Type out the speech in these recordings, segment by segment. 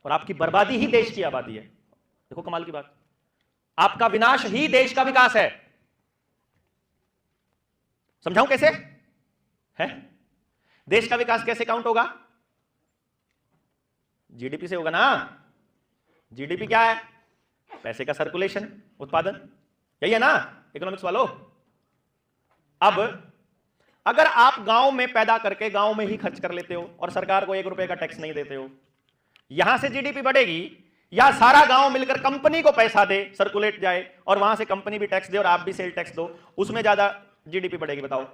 और आपकी बर्बादी ही देश की आबादी है। देखो कमाल की बात, आपका विनाश ही देश का विकास है। समझाऊं कैसे है? देश का विकास कैसे काउंट होगा? जीडीपी से होगा ना। जीडीपी क्या है? पैसे का सर्कुलेशन, उत्पादन, यही है ना इकोनॉमिक्स वालों। अब अगर आप गांव में पैदा करके गांव में ही खर्च कर लेते हो और सरकार को 1 रुपए का टैक्स नहीं देते हो, यहां से जीडीपी बढ़ेगी या सारा गांव मिलकर कंपनी को पैसा दे, सर्कुलेट जाए और वहां से कंपनी भी टैक्स दे और आप भी सेल टैक्स दो, उसमें ज्यादा जीडीपी बढ़ेगी? बताओ।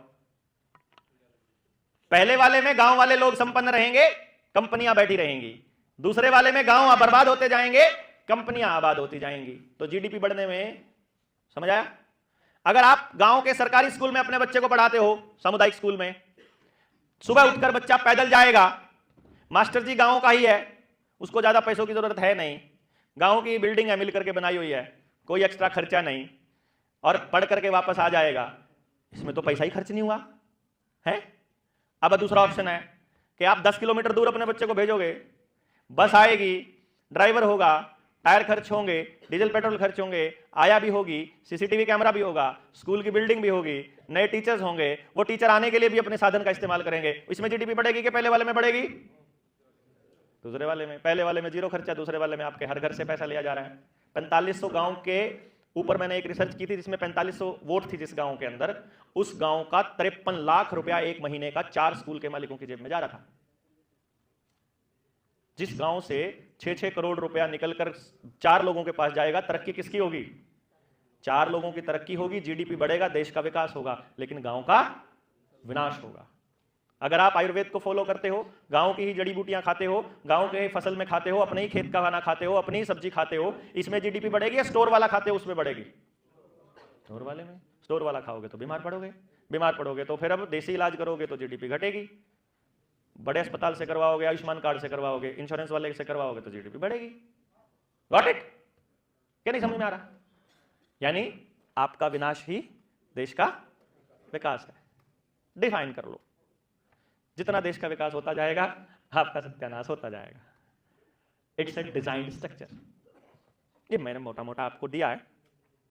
पहले वाले में गांव वाले लोग संपन्न रहेंगे, कंपनियां बैठी रहेंगी। दूसरे वाले में गांव बर्बाद होते जाएंगे, कंपनियां आबाद होती जाएंगी। तो जीडीपी बढ़ने में, समझ आया? अगर आप गांव के सरकारी स्कूल में अपने बच्चे को पढ़ाते हो, सामुदायिक स्कूल में, सुबह उठकर बच्चा पैदल जाएगा, मास्टर जी गांव का ही है, उसको ज्यादा पैसों की जरूरत है नहीं, गांव की बिल्डिंग है मिल करके बनाई हुई है, कोई एक्स्ट्रा खर्चा नहीं, और पढ़ करके वापस आ जाएगा, इसमें तो पैसा ही खर्च नहीं हुआ है। अब दूसरा ऑप्शन है कि आप 10 किलोमीटर दूर अपने बच्चे को भेजोगे, बस आएगी, ड्राइवर होगा, टायर खर्च होंगे, डीजल पेट्रोल खर्च होंगे, आया भी होगी, सीसीटीवी कैमरा भी होगा, स्कूल की बिल्डिंग भी होगी, नए टीचर्स होंगे, वो टीचर आने के लिए भी अपने साधन का इस्तेमाल करेंगे। इसमें जीडीपी बढ़ेगी कि पहले वाले में बढ़ेगी? दूसरे वाले में। पहले वाले में जीरो खर्चा, दूसरे वाले में आपके हर घर से पैसा लिया जा रहा है। 4500 गांव के ऊपर मैंने एक रिसर्च की थी जिसमें 4500 वोट थी जिस गांव के अंदर, उस गांव का 53 लाख रुपया एक महीने का 4 स्कूल के मालिकों की जेब में जा रहा था। जिस गांव से 6-6 करोड़ रुपया निकलकर 4 लोगों के पास जाएगा, तरक्की किसकी होगी? 4 लोगों की तरक्की होगी, जीडीपी बढ़ेगा, देश का विकास होगा, लेकिन गांव का विनाश होगा। अगर आप आयुर्वेद को फॉलो करते हो, गांव की ही जड़ी बूटियां खाते हो, गांव के फसल में खाते हो, अपने ही खेत का खाना खाते हो, अपनी ही सब्जी खाते हो, इसमें जीडीपी बढ़ेगी या स्टोर वाला खाते हो उसमें बढ़ेगी? स्टोर वाले में। स्टोर वाला खाओगे तो बीमार पड़ोगे, बीमार पड़ोगे तो फिर अब देसी इलाज करोगे तो जीडीपी घटेगी, बड़े अस्पताल से करवाओगे, आयुष्मान कार्ड से करवाओगे, इंश्योरेंस वाले से करवाओगे तो जीडीपी बढ़ेगी। Got it? क्या नहीं समझ में आ रहा? यानी आपका विनाश ही देश का विकास है। डिफाइन कर लो। जितना देश का विकास होता जाएगा, आपका सत्यानाश होता जाएगा। It's a design structure. ये मैंने मोटा मोटा आपको दिया है।